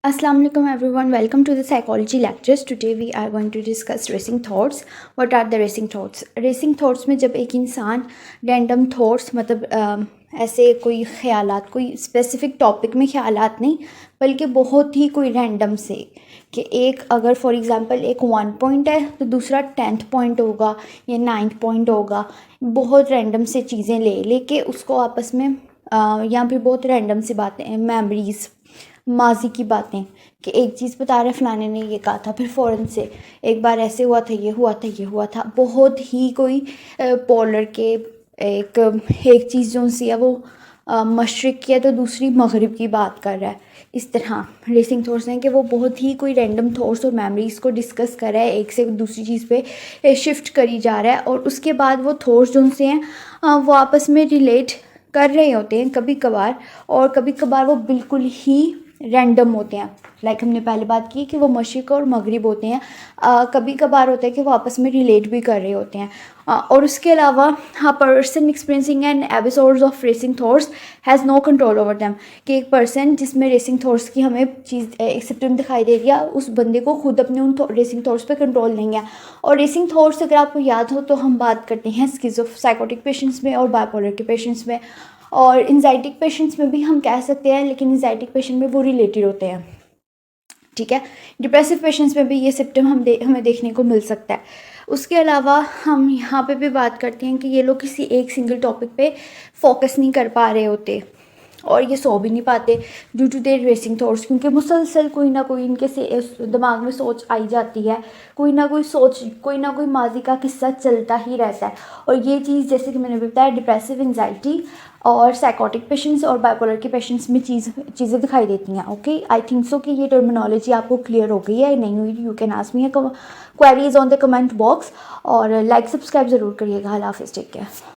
Assalamu alaikum everyone, welcome to the psychology lectures. Today we are going to discuss racing thoughts. What are the racing thoughts? Racing thoughts में जब एक इंसान random thoughts मतलब ऐसे कोई ख़यालात कोई specific topic में ख़यालात नहीं बल्कि बहुत ही कोई रैंडम से कि एक अगर फॉर एग्ज़ाम्पल एक 1 पॉइंट है तो दूसरा 10th पॉइंट होगा या 9th पॉइंट होगा, बहुत रैंडम से चीज़ें ले के उसको आपस में यहाँ पे बहुत रैंडम सी बातें हैं, मेमोरीज़ माजी की बातें कि एक चीज़ बता रहे फलाने ने ये कहा था, फिर फ़ौरन से एक बार ऐसे हुआ था, ये हुआ था, ये हुआ था, बहुत ही कोई पोलर के एक चीज़ जो सी है वो मशरिक़ की है तो दूसरी मगरिब की बात कर रहा है. इस तरह रेसिंग थॉट्स हैं कि वो बहुत ही कोई रैंडम थॉट्स और मेमोरीज़ को डिस्कस कर रहा है, एक से दूसरी चीज़ पे शिफ्ट करी जा रहा है और उसके बाद वो थॉट्स जो से हैं वो आपस में रिलेट कर रहे होते हैं कभी कभार, और कभी कभार वो बिल्कुल ही रैंडम होते हैं. लाइक हमने पहले बात की कि वो मशरिक़ और मगरिब होते हैं. कभी कभार होता है कि वो आपस में रिलेट भी कर रहे होते हैं. और उसके अलावा person experiencing and episodes of racing thoughts has no control over them, कि एक पर्सन जिसमें रेसिंग थॉट्स की हमें चीज़ एक सिम्टम दिखाई दे रही है, उस बंदे को खुद अपने उन रेसिंग थॉट्स पे कंट्रोल नहीं है. और रेसिंग थॉट्स अगर आपको याद हो तो हम बात करते हैं साइकोटिक पेशेंट्स में और बाइपोलर के पेशेंट्स में, और एंजाइटिक पेशेंट्स में भी हम कह सकते हैं, लेकिन एंजाइटिक पेशेंट में वो रिलेटेड होते हैं. ठीक है, डिप्रेसिव पेशेंट्स में भी ये सिम्टम हमें देखने को मिल सकता है. उसके अलावा हम यहाँ पे भी बात करते हैं कि ये लोग किसी एक सिंगल टॉपिक पे फोकस नहीं कर पा रहे होते और ये सो भी नहीं पाते due to their racing thoughts, क्योंकि मुसलसल कोई ना कोई इनके से दिमाग में सोच आई जाती है, कोई ना कोई माजी का किस्सा चलता ही रहता है. और ये चीज़ जैसे कि मैंने बताया डिप्रेसिव, एंजाइटी और साइकोटिक पेशेंट्स और बाइपोलर के पेशेंट्स में चीज़ें दिखाई देती हैं. ओके, आई थिंक सो कि ये टर्मिनोलॉजी आपको क्लियर हो गई है या नहीं हुई. You can ask me queries on the comment box और लाइक सब्सक्राइब ज़रूर करिएगा. अल्लाह हाफ़िज़, टेक केयर.